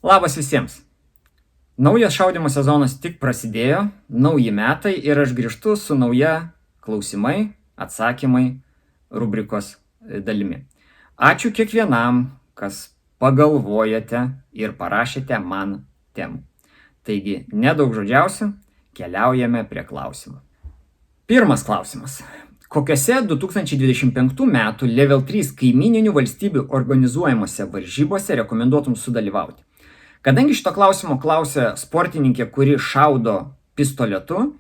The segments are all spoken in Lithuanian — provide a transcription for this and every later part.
Labas visiems. Naujas šaudymo sezonas tik prasidėjo, nauji metai ir aš grįžtu su nauja klausimai, atsakymai rubrikos dalimi. Ačiū kiekvienam, kas pagalvojate ir parašėte man temų. Taigi, nedaug žodžiausių, keliaujame prie klausimų. Pirmas klausimas. Kokiose 2025 metų Level 3 kaimininių valstybių organizuojamose varžybose rekomenduotum sudalyvauti? Kadangi šito klausimo klausia sportininkė, kuri šaudo pistoletu,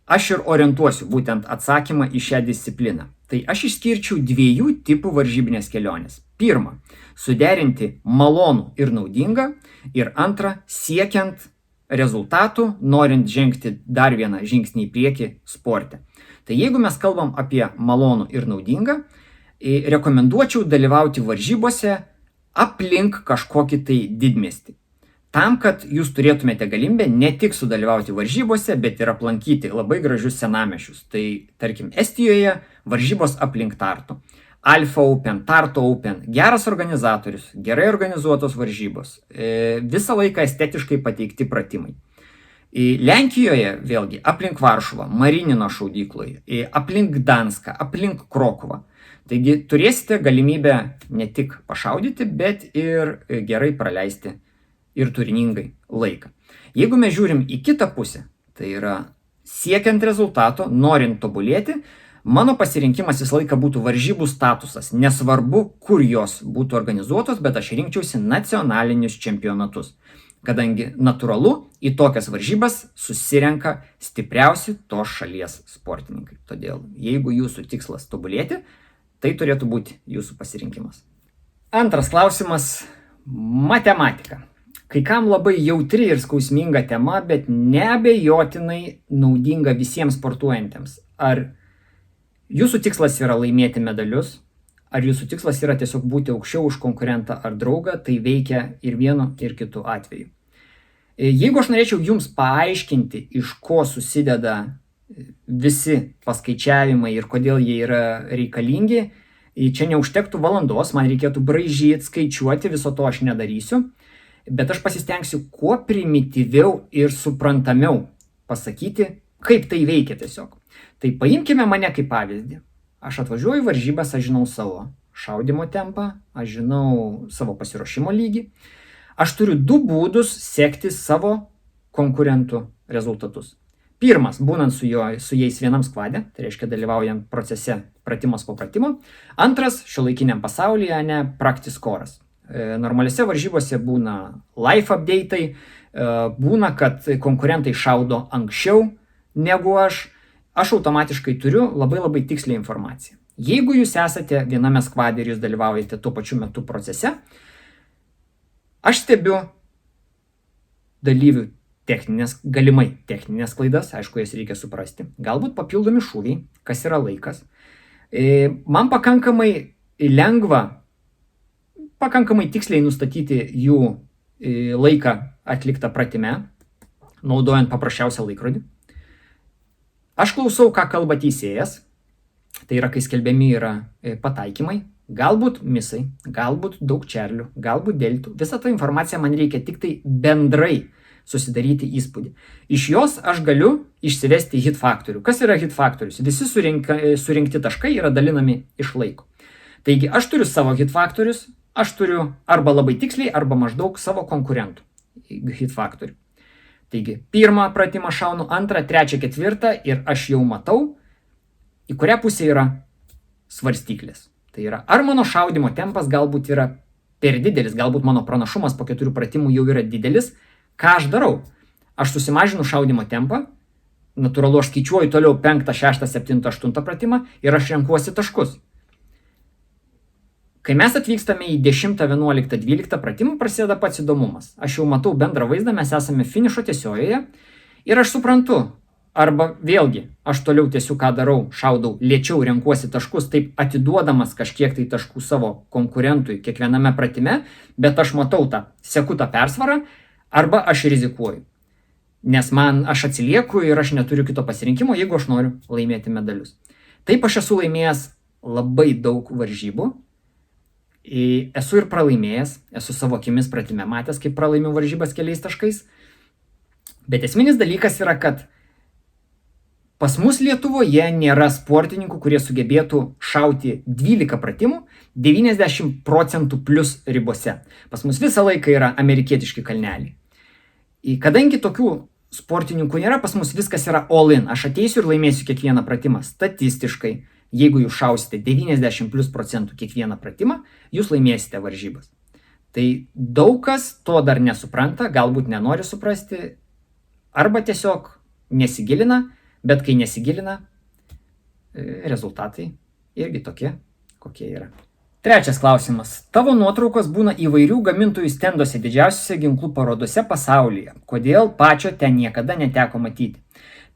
aš ir orientuosiu būtent atsakymą į šią discipliną. Tai aš išskirčiau dviejų tipų varžybinės kelionės. Pirma, suderinti malonų ir naudingą. Ir antra, siekiant rezultatų, norint žengti dar vieną žingsnį į priekį sporte. Tai jeigu mes kalbam apie malonų ir naudingą, rekomenduočiau dalyvauti varžybose aplink kažkokį tai didmiestį. Tam, kad jūs turėtumėte galimybę ne tik sudalyvauti varžybose, bet ir aplankyti labai gražius senamiesčius. Tai tarkim Estijoje varžybos aplink Tartu. Alfa Open, Tartu Open, geras organizatorius, gerai organizuotos varžybos, visą laiką estetiškai pateikti pratimai. Lenkijoje vėlgi aplink Varšuvą, Marinino šaudykloje, aplink Gdanską, aplink Krokuvą. Taigi turėsite galimybę ne tik pašaudyti, bet ir gerai praleisti ir turiningai laiką. Jeigu mes žiūrim į kitą pusę, tai yra siekiant rezultato, norint tobulėti, mano pasirinkimas visą laiką būtų varžybų statusas. Nesvarbu, kur jos būtų organizuotos, bet aš rinkčiausi nacionalinius čempionatus. Kadangi natūralu, į tokias varžybas susirenka stipriausi tos šalies sportininkai. Todėl, jeigu jūsų tikslas tobulėti, tai turėtų būti jūsų pasirinkimas. Antras klausimas – matematika. Kai kam labai jautri ir skausminga tema, bet neabejotinai naudinga visiems sportuojantiems. Ar jūsų tikslas yra laimėti medalius, ar jūsų tikslas yra tiesiog būti aukščiau už konkurentą ar draugą, tai veikia ir vienu, ir kitu atveju. Jeigu aš norėčiau jums paaiškinti, iš ko susideda visi paskaičiavimai ir kodėl jie yra reikalingi, čia neužtektų valandos, man reikėtų braižyti, skaičiuoti, viso to aš nedarysiu, bet aš pasistengsiu kuo primityviau ir suprantamiau pasakyti, kaip tai veikia tiesiog. Tai paimkime mane kaip pavyzdį. Aš atvažiuoju į varžybas, aš žinau savo šaudymo tempą, aš žinau savo pasiruošimo lygį. Aš turiu du būdus sekti savo konkurentų rezultatus. Pirmas, būnant su jais vienam skvade, tai reiškia dalyvaujant procese pratimas po pratimo. Antras, šiuolaikiniam pasaulyje, practice score'as. Normaliuose varžybose būna live update'ai, būna, kad konkurentai šaudo anksčiau negu aš automatiškai turiu labai tikslią informaciją. Jeigu jūs esate viename skvade ir jūs dalyvaujate tuo pačiu metu procese, aš stebiu dalyvių galimai techninės klaidas, aišku, jas reikia suprasti, galbūt papildomi šūviai, kas yra laikas. Man pakankamai lengva, pakankamai tiksliai nustatyti jų laiką atliktą pratime, naudojant paprasčiausią laikrodį. Aš klausau, ką kalba teisėjas, tai yra, kai skelbiami yra pataikymai, galbūt misai, galbūt daug čerlių, galbūt deltų. Visą tą informaciją man reikia tik tai bendrai susidaryti įspūdį. Iš jos aš galiu išsivesti hit faktorių. Kas yra hit faktorius? Visi surinkti taškai yra dalinami iš laiko. Taigi aš turiu savo hit faktorius, aš turiu arba labai tiksliai, arba maždaug savo konkurentų hit faktorių. Taigi, pirmą pratimą šaunu, antrą, trečią, ketvirtą ir aš jau matau, į kurią pusę yra svarstyklės. Tai yra, ar mano šaudymo tempas galbūt yra per didelis, galbūt mano pranašumas po 4 pratimų jau yra didelis. Ką aš darau? Aš susimažinu šaudymo tempą, natūralu, aš skaičiuoju toliau 5, 6, 7, 8 pratimą ir aš renkuosi taškus. Kai mes atvykstame į 10, 11, 12 pratimą, prasideda pats įdomumas. Aš jau matau bendrą vaizdą, mes esame finišo tiesiojoje ir aš suprantu, arba vėlgi, aš toliau tiesiog ką darau, šaudau, lėčiau renkuosi taškus, taip atiduodamas kažkiek tai taškų savo konkurentui kiekviename pratime, bet aš matau seku tą persvarą, arba aš rizikuoju. Nes aš atsilieku ir aš neturiu kito pasirinkimo, jeigu aš noriu laimėti medalius. Taip aš esu laimėjęs labai daug varžybų. Esu ir pralaimėjęs, esu savo akimis pratime matęs, kaip pralaimiu varžybas keliais taškais. Bet esminis dalykas yra, kad pas mus Lietuvoje nėra sportininkų, kurie sugebėtų šauti 12 pratimų 90% plus ribose. Pas mus visą laiką yra amerikietiški kalneliai. Kadangi tokių sportininkų nėra, pas mus viskas yra all in. Aš ateisiu ir laimėsiu kiekvieną pratimą. Statistiškai, jeigu jūs šausite 90% kiekvieną pratimą, jūs laimėsite varžybas. Tai daug kas to dar nesupranta, galbūt nenori suprasti, arba tiesiog nesigilina, bet kai nesigilina, rezultatai irgi tokie, kokie yra. Trečias klausimas. Tavo nuotraukos būna įvairių gamintojų stenduose didžiausiose ginklų parodose pasaulyje. Kodėl pačio ten niekada neteko matyti?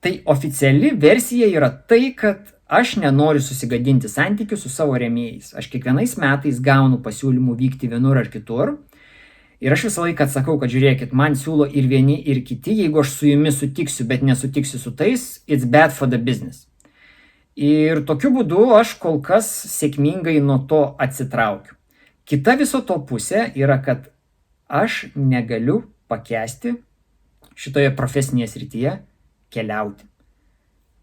Tai oficiali versija yra tai, kad aš nenoriu susigadinti santykių su savo rėmėjais. Aš kiekvienais metais gaunu pasiūlymų vykti vienur ar kitur. Ir aš visą laiką atsakau, kad žiūrėkit, man siūlo ir vieni, ir kiti. Jeigu aš su jumis sutiksiu, bet nesutiksiu su tais, it's bad for the business. Ir tokiu būdu aš kol kas sėkmingai nuo to atsitraukiu. Kita viso to pusė yra, kad aš negaliu pakęsti šitoje profesinėje srityje keliauti.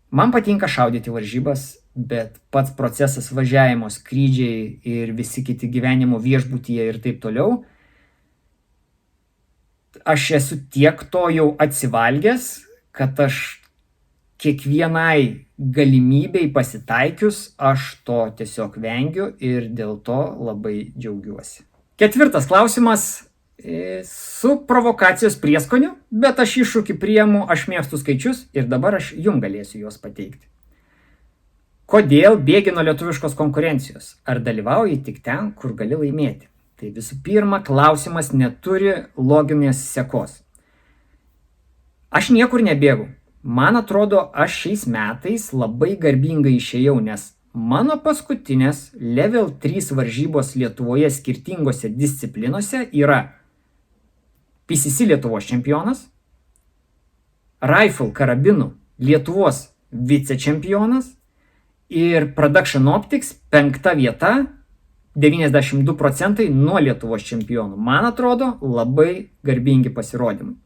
Man patinka šaudyti varžybas, bet pats procesas važiavimo, skrydžiai ir visi kiti gyvenimo viešbutyje ir taip toliau, aš esu tiek to jau atsivalgęs, kad aš kiekvienai galimybei pasitaikius, aš to tiesiog vengiu ir dėl to labai džiaugiuosi. Ketvirtas klausimas su provokacijos prieskoniu, bet aš iššūkį priimu, aš mėgstu skaičius ir dabar aš jum galėsiu juos pateikti. Kodėl bėgi nuo lietuviškos konkurencijos? Ar dalyvauji tik ten, kur gali laimėti? Tai visų pirma, klausimas neturi loginės sekos. Aš niekur nebėgu. Man atrodo, aš šiais metais labai garbingai išėjau, nes mano paskutinės level 3 varžybos Lietuvoje skirtingose disciplinose yra PCC Lietuvos čempionas, Rifle karabinų Lietuvos vicečempionas ir Production Optics 5 vieta, 92% nuo Lietuvos čempionų. Man atrodo, labai garbingi pasirodymai.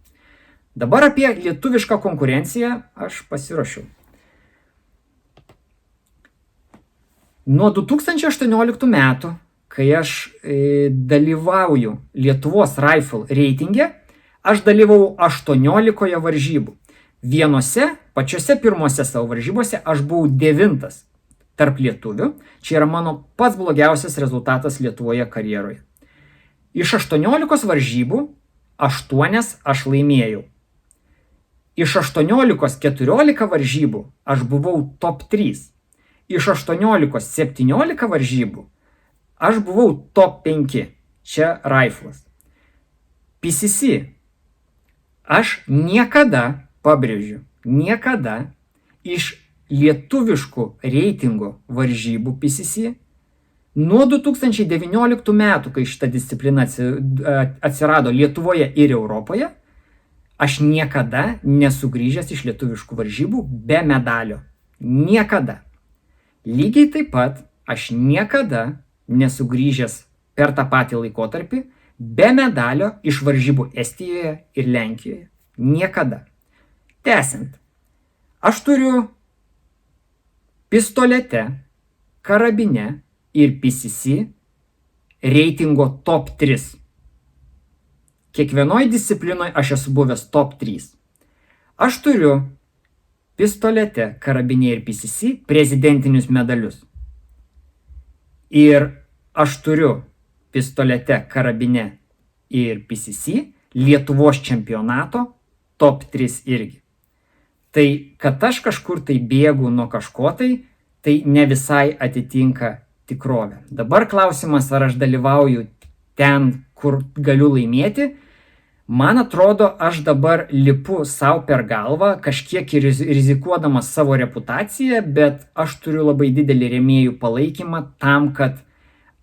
Dabar apie lietuvišką konkurenciją aš pasiruošiau. Nuo 2018 metų, kai aš dalyvauju Lietuvos Rifle reitinge, aš dalyvau 18 varžybų. Vienose, pačiose pirmose savo varžybose aš buvau 9 tarp lietuvių. Čia yra mano pats blogiausias rezultatas Lietuvoje karjeroje. Iš 18 varžybų 8 aš laimėjau. Iš 18-14 varžybų aš buvau top 3. Iš 18-17 varžybų aš buvau top 5. Čia Riflas. PCC. Aš niekada, pabrėžiu, niekada iš lietuviškų reitingo varžybų PCC nuo 2019 metų, kai šita disciplina atsirado Lietuvoje ir Europoje, aš niekada nesugrįžęs iš lietuviškų varžybų be medalio. Niekada. Lygiai taip pat aš niekada nesugrįžęs per tą patį laikotarpį be medalio iš varžybų Estijoje ir Lenkijoje. Niekada. Tęsiant. Aš turiu pistolete, karabine ir PCC reitingo top 3. Kiekvienoj disciplinoje aš esu buvęs top 3. Aš turiu pistolete, karabinė ir PCC prezidentinius medalius. Ir aš turiu pistolete, karabinė ir PCC Lietuvos čempionato top 3 irgi. Tai, kad aš kažkur tai bėgu nuo kažko tai ne visai atitinka tikrovę. Dabar klausimas, ar aš dalyvauju ten, kur galiu laimėti. Man atrodo, aš dabar lipu savo per galvą, kažkiek rizikuodamas savo reputaciją, bet aš turiu labai didelį rėmėjų palaikymą tam, kad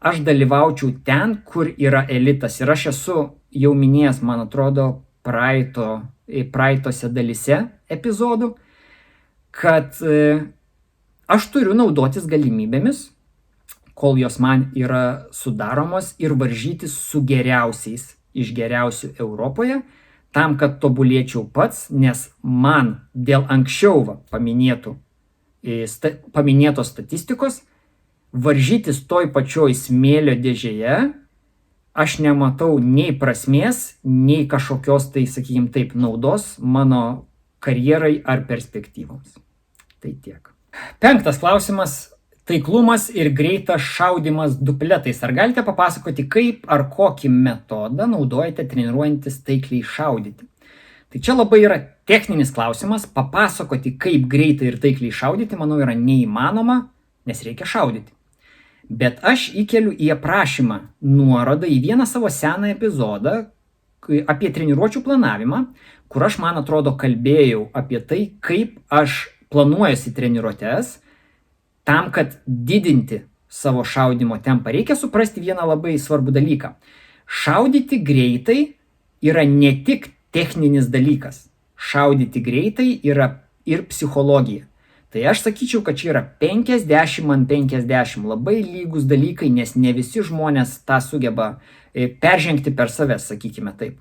aš dalyvaučiau ten, kur yra elitas. Ir aš esu jau minėjęs, man atrodo, praeitose dalyse epizodų, kad aš turiu naudotis galimybėmis, kol jos man yra sudaromos ir varžytis su geriausiais iš geriausių Europoje, tam, kad tobulėčiau pats, nes man dėl anksčiau paminėtos statistikos varžytis toj pačioj smėlio dėžėje aš nematau nei prasmės, nei kažkokios tai, sakykim taip, naudos mano karjerai ar perspektyvoms. Tai tiek. 5. klausimas. Taiklumas ir greitas šaudimas dupletais. Ar galite papasakoti, kaip ar kokį metodą naudojate treniruojantis taikliai šaudyti? Tai čia labai yra techninis klausimas. Papasakoti, kaip greitai ir taikliai šaudyti, manau, yra neįmanoma, nes reikia šaudyti. Bet aš įkeliu į aprašymą nuorodą į vieną savo seną epizodą apie treniruočių planavimą, kur aš, man atrodo, kalbėjau apie tai, kaip aš planuojuosi treniruotes. Tam, kad didinti savo šaudimo tempą, reikia suprasti vieną labai svarbų dalyką. Šaudyti greitai yra ne tik techninis dalykas. Šaudyti greitai yra ir psichologija. Tai aš sakyčiau, kad čia yra 50/50 labai lygus dalykai, nes ne visi žmonės tą sugeba peržengti per save, sakykime taip.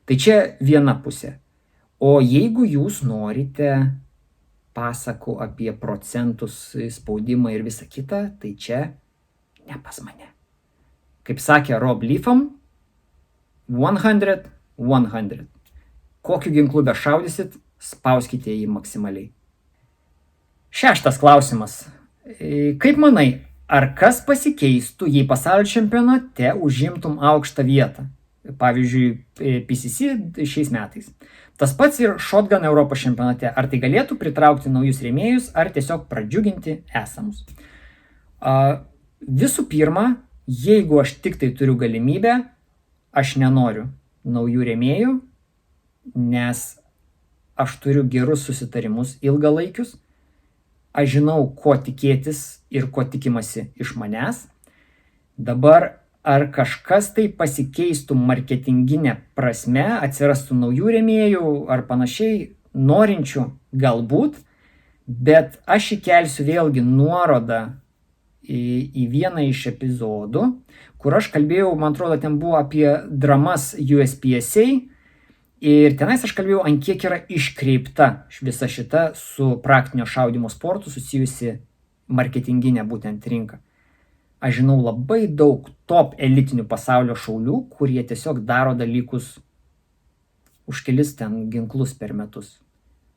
Tai čia viena pusė. O jeigu jūs norite pasakų apie procentus, spaudimą ir visą kitą, tai čia ne pas mane. Kaip sakė Rob Leatham, 100. Kokiu ginklu bešaudysit, spauskite jį maksimaliai. 6. klausimas. Kaip manai, ar kas pasikeistų, jei pasaulio čempionate užimtum aukštą vietą? Pavyzdžiui, PCC šiais metais. Tas pats ir Shotgun Europos čempionate. Ar tai galėtų pritraukti naujus rėmėjus, ar tiesiog pradžiuginti esamus? Visų pirma, jeigu aš tik tai turiu galimybę, aš nenoriu naujų rėmėjų, nes aš turiu gerus susitarimus ilgalaikius. Aš žinau, ko tikėtis ir ko tikimasi iš manęs. Dabar ar kažkas tai pasikeistų marketinginė prasme, atsirastų naujų rėmėjų ar panašiai, norinčių galbūt, bet aš įkelsiu vėlgi nuorodą į vieną iš epizodų, kur aš kalbėjau, man atrodo, ten buvo apie dramas USPSA ir tenais aš kalbėjau, ant kiek yra iškreipta visa šita su praktinio šaudimo sportu susijusi marketinginė būtent rinka. Aš žinau labai daug top elitinių pasaulio šaulių, kurie tiesiog daro dalykus už kelis ten ginklus per metus.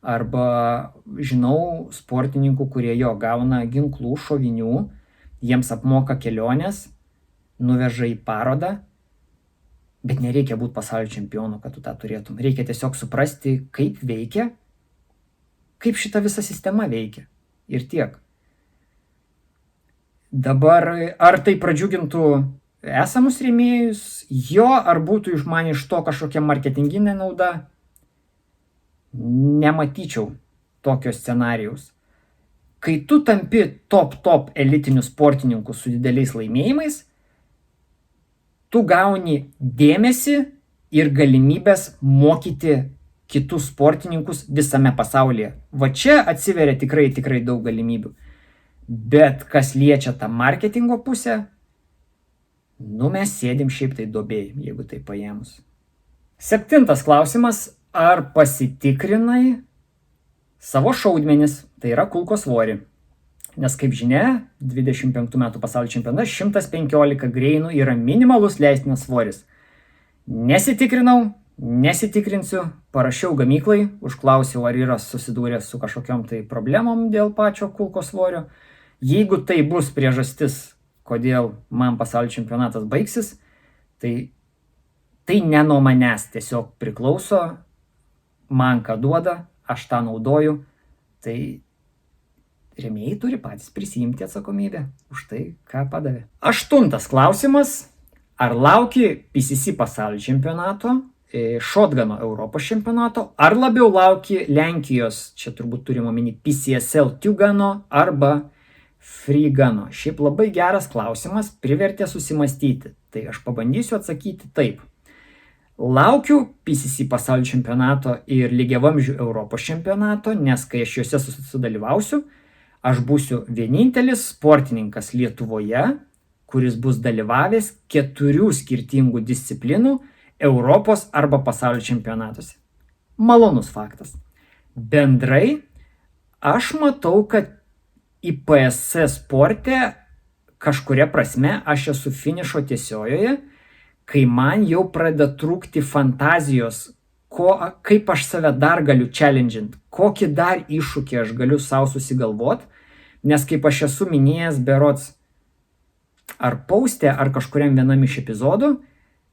Arba žinau sportininkų, kurie gauna ginklų, šovinių, jiems apmoka kelionės, nuveža į parodą, bet nereikia būti pasaulio čempionu, kad tu tą turėtum. Reikia tiesiog suprasti, kaip veikia, kaip šita visa sistema veikia. Ir tiek. Dabar, ar tai pradžiugintų esamus rėmėjus, ar būtų iš man iš to kažkokia marketinginė nauda, nematyčiau tokio scenarijaus. Kai tu tampi top elitinių sportininkų su dideliais laimėjimais, tu gauni dėmesį ir galimybės mokyti kitus sportininkus visame pasaulyje. Va čia atsiveria tikrai daug galimybių. Bet kas liečia tą marketingo pusę, mes sėdim šiaip tai duobėj, jeigu tai paėmus. 7. klausimas. Ar pasitikrinai savo šaudmenis, tai yra kulkos svorį? Nes kaip žinia, 25 metų pasaulio čempionatas 115 greinų yra minimalus leistinas svoris. Nesitikrinau, nesitikrinsiu, parašiau gamyklai, užklausiau, ar yra susidūręs su kažkokiom tai problemom dėl pačio kulkos svorio. Jeigu tai bus priežastis, kodėl man pasaulio čempionatas baigsis, tai ne nuo manęs tiesiog priklauso, man ką duoda, aš tą naudoju, tai rėmėjai turi patys prisiimti atsakomybę už tai, ką padavė. 8. klausimas. Ar lauki PCC pasaulio čempionato, Shotguno Europos čempionato, ar labiau lauki Lenkijos, čia turbūt turime omeny PCSL Tugano arba Freegano? Šiaip labai geras klausimas, privertė susimastyti. Tai aš pabandysiu atsakyti taip. Laukiu PCC pasaulio čempionato ir lygiavamzdžių Europos čempionato, nes kai aš juose sudalyvausiu, Aš būsiu vienintelis sportininkas Lietuvoje, kuris bus dalyvavęs 4 skirtingų disciplinų Europos arba pasaulio čempionatuose. Malonus faktas. Bendrai, aš matau, kad IPSC sporte kažkuria prasme aš esu finišo tiesiojoje, kai man jau pradeda trūkti fantazijos, kaip aš save dar galiu challengint, kokį dar iššūkį aš galiu savo susigalvot, nes kaip aš esu minėjęs berods ar postė, ar kažkuriam vienam iš epizodų,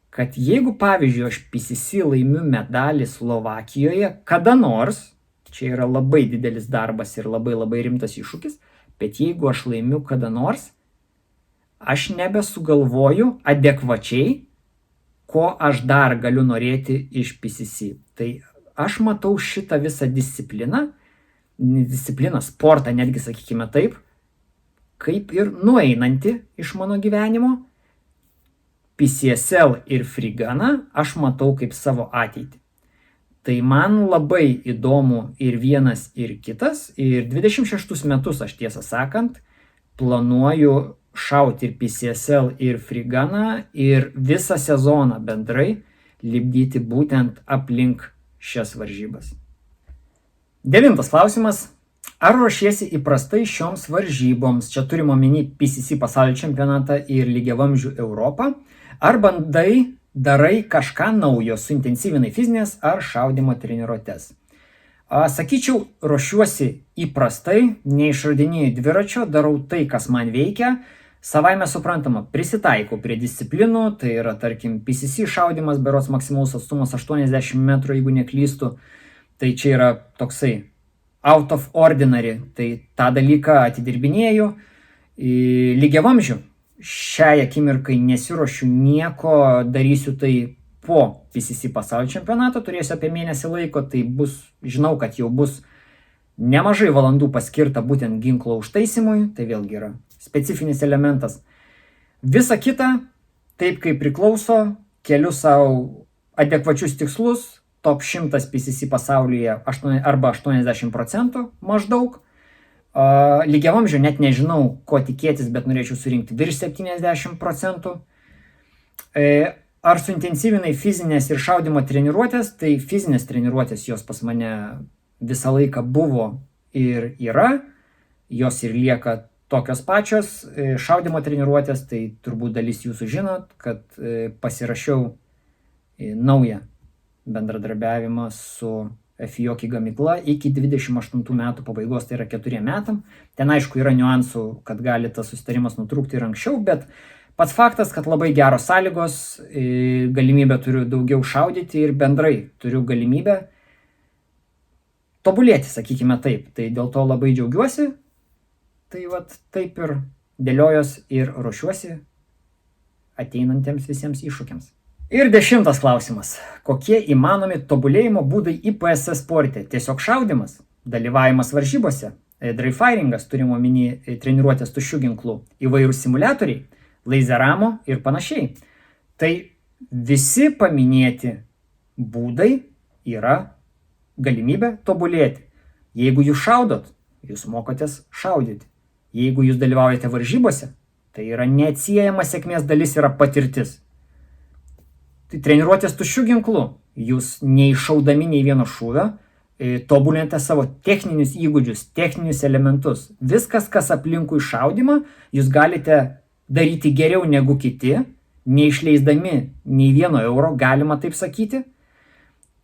kad jeigu, pavyzdžiui, aš PCC laimiu medalį Slovakijoje kada nors, čia yra labai didelis darbas ir labai labai rimtas iššūkis, bet jeigu aš laimiu kada nors, aš nebesugalvoju adekvačiai, ko aš dar galiu norėti iš PCC. Tai aš matau šitą visą discipliną, sportą netgi sakykime taip, kaip ir nueinanti iš mano gyvenimo. PCSL ir Freeguną aš matau kaip savo ateitį. Tai man labai įdomu ir vienas, ir kitas. Ir 26 metus aš tiesą sakant planuoju šauti ir PCSL, ir Freeguną, ir visą sezoną bendrai lipdyti būtent aplink šias varžybas. 9 klausimas. Ar ruošiesi įprastai šioms varžyboms? Čia turime omeny PCC pasaulio čempionatą ir lygiavamzdžių Europą. Ar darai kažką naujo, suintensyvinai fizinės ar šaudymo treniruotes? Sakyčiau, ruošiuosi įprastai, neišradinėju dviračio, darau tai, kas man veikia. Savaime suprantama, prisitaikau prie disciplinų, tai yra, tarkim, PCC šaudymas, berods maksimalus atstumas 80 metrų, jeigu neklystu. Tai čia yra toksai out of ordinary, tai tą dalyką atidirbinėju. Lygiavamzdžių šiai akimirkai nesiruošiu nieko, darysiu tai po PCC pasaulio čempionato, turėsiu apie mėnesį laiko, tai žinau, kad jau bus nemažai valandų paskirta būtent ginklo užtaisimui, tai vėlgi yra specifinis elementas. Visa kita, taip kaip priklauso, keliu savo adekvačius tikslus, top 100 PCC pasaulyje arba 80% maždaug. Lygiavamzdžio net nežinau, ko tikėtis, bet norėčiau surinkti virš 70%. Ar suintensyvinai fizinės ir šaudymo treniruotės? Tai fizinės treniruotės jos pas mane visą laiką buvo ir yra, jos ir lieka tokios pačios. Šaudymo treniruotės, tai turbūt dalis jūsų žinot, kad pasirašiau naują bendradarbiavimą su FIOKI gamykla iki 28 metų pabaigos, tai yra 4 metam. Ten aišku yra niuansų, kad gali tas susitarimas nutrūkti ir anksčiau, bet pats faktas, kad labai geros sąlygos, galimybę turiu daugiau šaudyti ir bendrai turiu galimybę tobulėti, sakykime taip. Tai dėl to labai džiaugiuosi. Tai taip ir dėliojos ir ruošiuosi ateinantiems visiems iššūkiams. Ir 10 klausimas. Kokie įmanomi tobulėjimo būdai IPSC sporte? Tiesiog šaudimas, dalyvavimas varžybose, dry firingas, turime omeny treniruotės tuščių ginklų, įvairūs simuliatoriai, laseramo ir panašiai. Tai visi paminėti būdai yra galimybė tobulėti. Jeigu jūs šaudot, jūs mokotės šaudyti. Jeigu jūs dalyvaujate varžybose, tai yra neatsiejama sėkmės dalis, yra patirtis. Tai treniruotės tuščių ginklų, jūs neiššaudami nei vieno šūvio, tobulinate savo techninius įgūdžius, techninius elementus. Viskas, kas aplinkui šaudymą, jūs galite daryti geriau negu kiti, neišleisdami nei vieno euro, galima taip sakyti,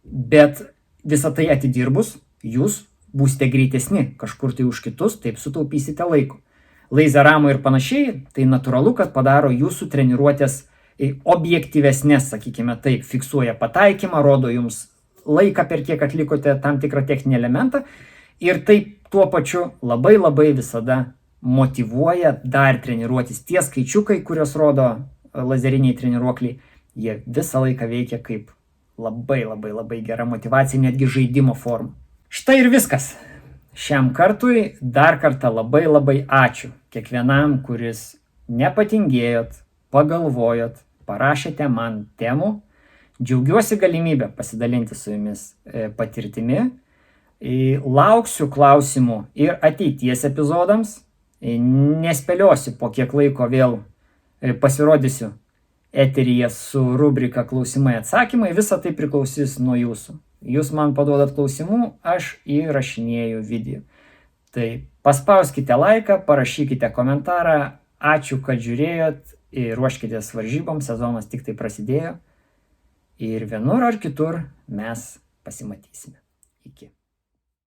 bet visą tai atidirbus, jūs būsite greitesni kažkur tai už kitus, taip sutaupysite laiko. Laseramo ir panašiai, tai natūralu, kad padaro jūsų treniruotės objektyvesnės, sakykime taip, fiksuoja pataikymą, rodo jums laiką, per kiek atlikote tam tikrą techninį elementą ir taip tuo pačiu labai labai visada motyvuoja dar treniruotis. Tie skaičiukai, kurios rodo lazeriniai treniruokliai, jie visą laiką veikia kaip labai labai labai gera motyvacija, netgi žaidimo forma. Štai ir viskas. Šiam kartui dar kartą labai labai ačiū kiekvienam, kuris nepatingėjot, pagalvojot, parašėte man temų. Džiaugiuosi galimybę pasidalinti su jumis patirtimi. Lauksiu klausimų ir ateities epizodams. Nespėliosiu, po kiek laiko vėl pasirodysiu eteryje su rubrika klausimai atsakymai. Visa tai priklausys nuo jūsų. Jūs man paduodat klausimų, aš įrašinėju video. Tai paspauskite laiką, parašykite komentarą. Ačiū, kad žiūrėjot ir ruoškitės varžyboms, sezonas tik tai prasidėjo. Ir vienur ar kitur mes pasimatysime. Iki.